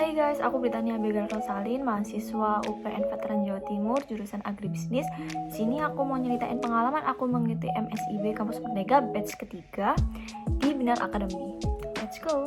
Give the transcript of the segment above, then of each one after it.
Hai guys, aku Britania Begal Rosalin, mahasiswa UPN Veteran Jawa Timur, jurusan Agribisnis. Di sini aku mau nyeritain pengalaman aku mengikuti MSIB Kampus Merdeka batch ketiga di Binar Academy. Let's go!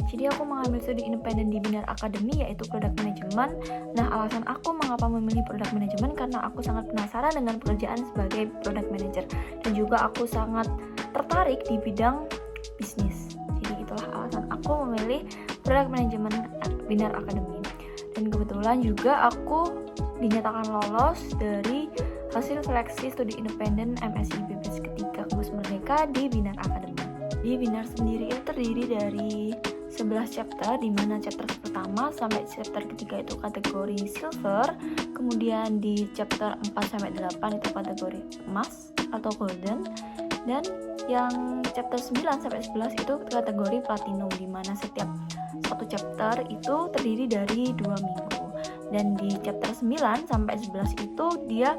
Jadi aku mengambil studi independen di Binar Academy, yaitu Product Management. Nah, alasan aku mengapa memilih Product Management karena aku sangat penasaran dengan pekerjaan sebagai Product Manager, dan juga aku sangat tertarik di bidang bisnis. Jadi itulah alasan aku memilih Product Management Binar Academy. Dan kebetulan juga aku dinyatakan lolos dari hasil seleksi studi independen MSIB batch ketiga Kampus Merdeka di Binar Academy. Di Binar sendiri itu terdiri dari 11 chapter, di mana chapter pertama sampai chapter ketiga itu kategori silver, kemudian di chapter 4 sampai 8 itu kategori emas atau golden, dan yang chapter 9 sampai 11 itu kategori platinum, di mana setiap satu chapter itu terdiri dari 2 minggu. Dan di chapter 9 sampai 11 itu dia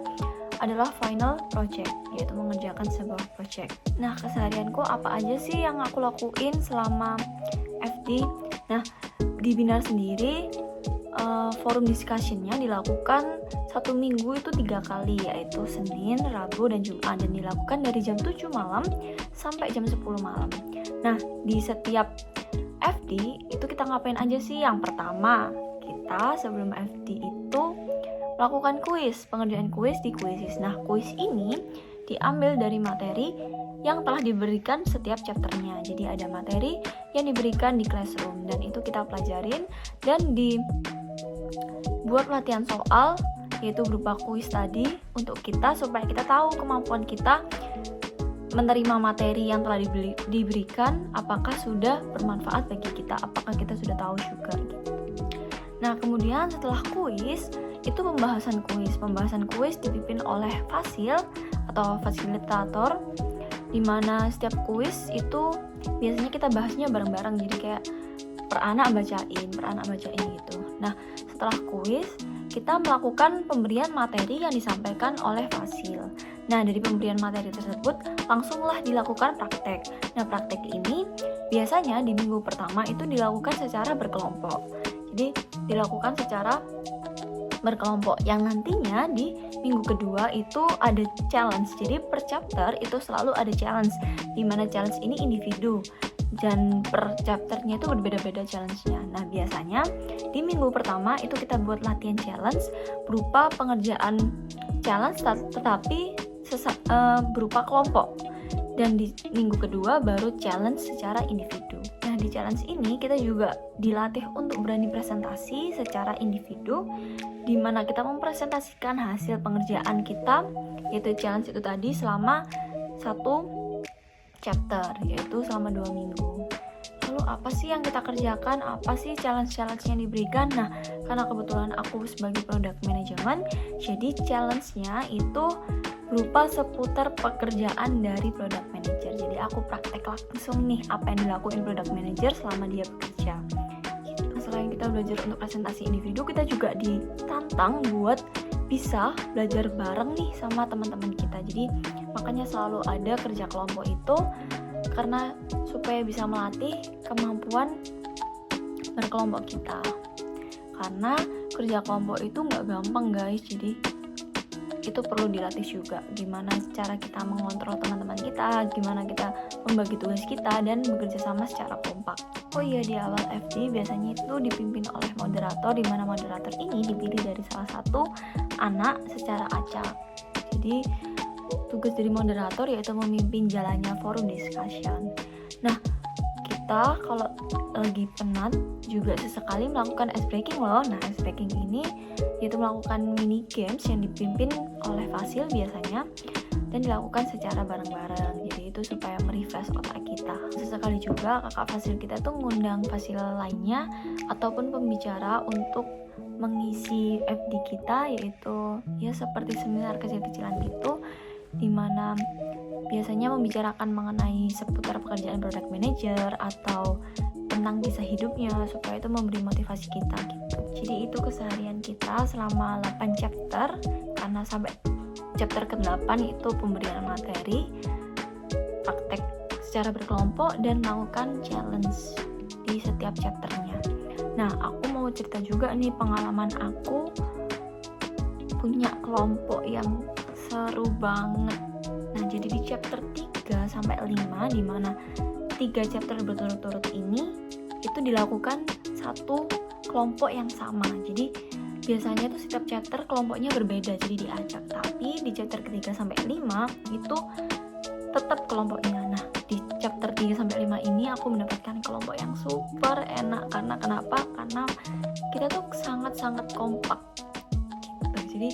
adalah final project, yaitu mengerjakan sebuah project. Nah, keseharianku apa aja sih yang aku lakuin selama FD? Nah, di Binar sendiri forum discussion-nya dilakukan satu minggu itu 3 kali, yaitu Senin, Rabu, dan Jumat, dan dilakukan dari jam 7 malam sampai jam 10 malam. Nah, di setiap FD itu kita ngapain aja sih? Yang pertama, kita sebelum FD itu melakukan kuis, pengerjaan kuis di Quizizz. Nah, kuis ini diambil dari materi yang telah diberikan setiap chapternya. Jadi ada materi yang diberikan di classroom, dan itu kita pelajarin dan dibuat latihan soal, yaitu berupa kuis tadi untuk kita, supaya kita tahu kemampuan kita menerima materi yang telah diberikan, apakah sudah bermanfaat bagi kita, apakah kita sudah tahu juga gitu. Nah, kemudian setelah kuis itu pembahasan kuis dipimpin oleh fasil atau fasilitator, di mana setiap kuis itu biasanya kita bahasnya bareng-bareng, jadi kayak per anak bacain gitu. Nah, setelah kuis kita melakukan pemberian materi yang disampaikan oleh fasil. Nah, dari pemberian materi tersebut langsunglah dilakukan praktek. Nah, praktek ini biasanya di minggu pertama itu dilakukan secara berkelompok. Jadi dilakukan secara berkelompok, yang nantinya di minggu kedua itu ada challenge. Jadi per chapter itu selalu ada challenge, di mana challenge ini individu dan per chapternya itu berbeda-beda challenge-nya. Nah, biasanya di minggu pertama itu kita buat latihan challenge berupa pengerjaan challenge tetapi berupa kelompok, dan di minggu kedua baru challenge secara individu. Nah, di challenge ini kita juga dilatih untuk berani presentasi secara individu, di mana kita mempresentasikan hasil pengerjaan kita, yaitu challenge itu tadi, selama satu chapter, yaitu selama 2 minggu. Lalu apa sih yang kita kerjakan? Apa sih challenge-challenge yang diberikan? Nah, karena kebetulan aku sebagai product management, jadi challenge-nya itu berupa seputar pekerjaan dari product manager. Jadi aku praktek langsung nih apa yang dilakuin product manager selama dia bekerja. Selain kita belajar untuk presentasi individu, kita juga ditantang buat bisa belajar bareng nih sama teman-teman kita. Jadi makanya selalu ada kerja kelompok itu, karena supaya bisa melatih kemampuan berkelompok kita. Karena kerja kelompok itu nggak gampang guys, jadi itu perlu dilatih juga, gimana cara kita mengontrol teman-teman kita, gimana kita membagi tugas kita dan bekerja sama secara kompak. Oh iya, di awal FD biasanya itu dipimpin oleh moderator, di mana moderator ini dipilih dari salah satu anak secara acak. Jadi tugas dari moderator yaitu memimpin jalannya forum discussion. Nah, kita kalau lagi penat juga sesekali melakukan ice breaking loh. Nah, ice breaking ini yaitu melakukan mini games yang dipimpin oleh fasil biasanya, dan dilakukan secara bareng-bareng. Jadi itu supaya merefresh otak kita. Sesekali juga kakak fasil kita tuh ngundang fasil lainnya ataupun pembicara untuk mengisi FD kita, yaitu ya seperti seminar kecil-kecilan gitu, dimana biasanya membicarakan mengenai seputar pekerjaan product manager atau tentang kisah hidupnya, supaya itu memberi motivasi kita gitu. Jadi itu keseharian kita selama 8 chapter, karena sampai chapter ke-8 itu pemberian materi, praktek secara berkelompok, dan melakukan challenge di setiap chapternya. Nah, aku mau mau cerita juga nih pengalaman aku punya kelompok yang seru banget. Nah, jadi di chapter 3 sampai 5, di mana 3 chapter berturut-turut ini itu dilakukan satu kelompok yang sama. Jadi biasanya tuh setiap chapter kelompoknya berbeda, jadi diajak. Tapi di chapter ketiga sampai 5 itu tetap kelompoknya. Nah, di chapter 3 sampai 5 ini aku mendapatkan kelompok yang super enak. Karena kenapa? Karena kita tuh sangat-sangat kompak gitu. Jadi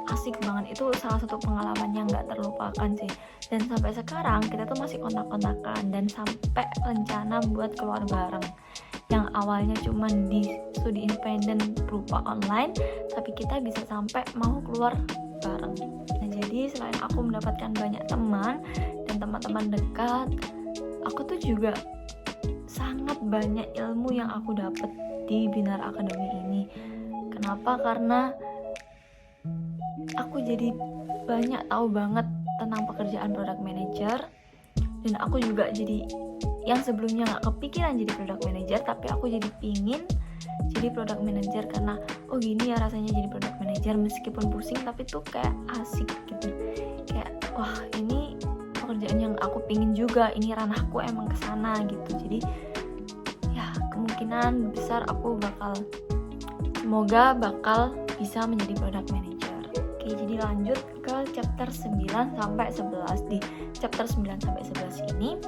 asik banget, itu salah satu pengalaman yang gak terlupakan sih. Dan sampai sekarang kita tuh masih kontak-kontakan dan sampai rencana buat keluar bareng. Yang awalnya cuma di studi independen berupa online, tapi kita bisa sampai mau keluar bareng. Nah, jadi selain aku mendapatkan banyak teman dan teman-teman dekat, aku tuh juga sangat banyak ilmu yang aku dapat di Binar Academy ini. Kenapa? Karena aku jadi banyak tahu banget tentang pekerjaan product manager, dan aku juga jadi yang sebelumnya gak kepikiran jadi product manager, tapi aku jadi pingin jadi product manager karena oh gini ya rasanya jadi product manager, meskipun pusing tapi tuh kayak asik gitu. Kayak wah, ini pekerjaan yang aku pingin juga, ini ranahku emang kesana gitu. Jadi ya kemungkinan besar aku semoga bakal bisa menjadi product manager. Oke, jadi lanjut ke chapter 9 sampai 11. Di chapter 9 sampai 11 ini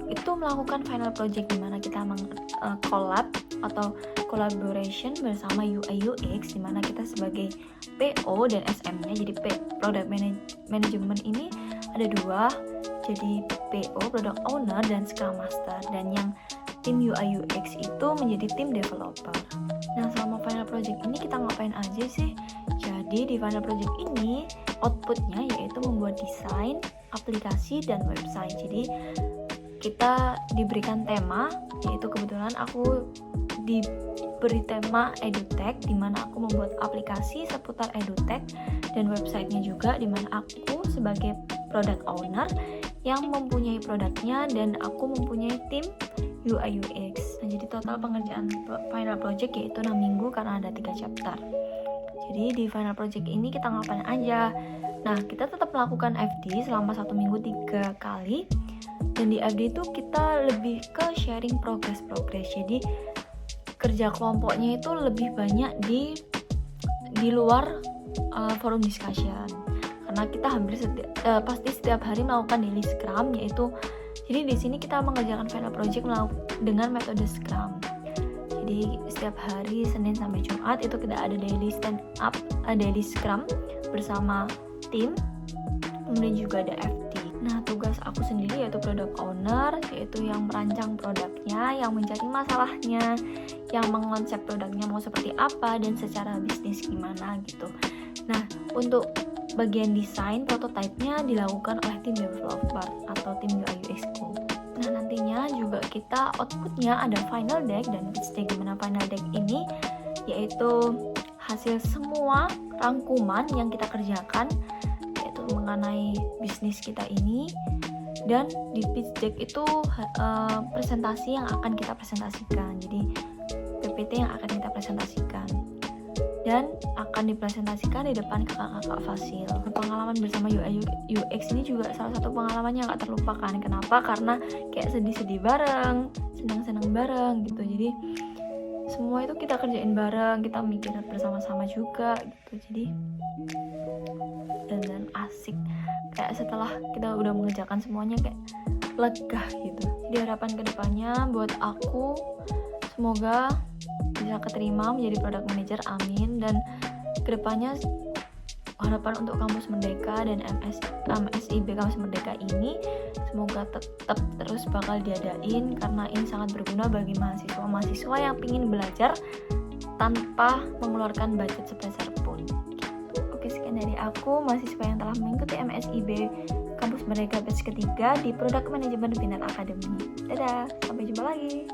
itu melakukan final project, di mana kita collab atau collaboration bersama UI UX, di mana kita sebagai PO dan SM-nya. Jadi product management ini ada 2, jadi PO, product owner, dan scrum master. Dan yang tim UI UX itu menjadi tim developer. Nah, selama final project ini kita ngapain aja sih? Jadi di final project ini outputnya yaitu membuat desain, aplikasi, dan website. Jadi kita diberikan tema, yaitu kebetulan aku diberi tema edutech, di mana aku membuat aplikasi seputar edutech, dan websitenya juga, di mana aku sebagai product owner yang mempunyai produknya dan aku mempunyai tim UI UX. Nah, jadi total pengerjaan final project yaitu 6 minggu karena ada 3 chapter. Jadi di final project ini kita ngapain aja? Nah, kita tetap melakukan FD selama 1 minggu 3 kali. Dan di FD itu kita lebih ke sharing progress. Jadi kerja kelompoknya itu lebih banyak di luar forum discussion. Karena kita hampir pasti setiap hari melakukan daily scrum, yaitu jadi di sini kita mengerjakan final project dengan metode scrum. Jadi setiap hari Senin sampai Jumat itu kita ada daily daily scrum bersama tim, kemudian juga ada FD. Nah, tugas aku sendiri yaitu product owner, yaitu yang merancang produknya, yang mencari masalahnya, yang mengonsep produknya mau seperti apa, dan secara bisnis gimana gitu. Nah, untuk bagian desain prototipe-nya dilakukan oleh tim developer atau tim UI UX ku. Nah, nantinya juga kita outputnya ada final deck dan pitch deck, dimana final deck ini yaitu hasil semua rangkuman yang kita kerjakan mengenai bisnis kita ini, dan di pitch deck itu presentasi yang akan kita presentasikan. Jadi PPT yang akan kita presentasikan dan akan dipresentasikan di depan kakak-kakak fasil. Pengalaman bersama UI UX ini juga salah satu pengalaman yang gak terlupakan. Kenapa? Karena kayak sedih-sedih bareng, senang-senang bareng gitu. Jadi semua itu kita kerjain bareng, kita mikir bersama-sama juga gitu. Jadi dan asik, kayak setelah kita udah mengerjakan semuanya kayak lega gitu. Jadi harapan kedepannya buat aku, semoga bisa keterima menjadi product manager, amin. Dan kedepannya harapan untuk Kampus Merdeka dan MSIB Kampus Merdeka ini semoga tetap terus bakal diadain, karena ini sangat berguna bagi mahasiswa yang ingin belajar tanpa mengeluarkan budget sebesar pun. Oke, sekian dari aku, mahasiswa yang telah mengikuti MSIB Kampus Merdeka batch ketiga di Product Management Binar Academy. Dadah, sampai jumpa lagi.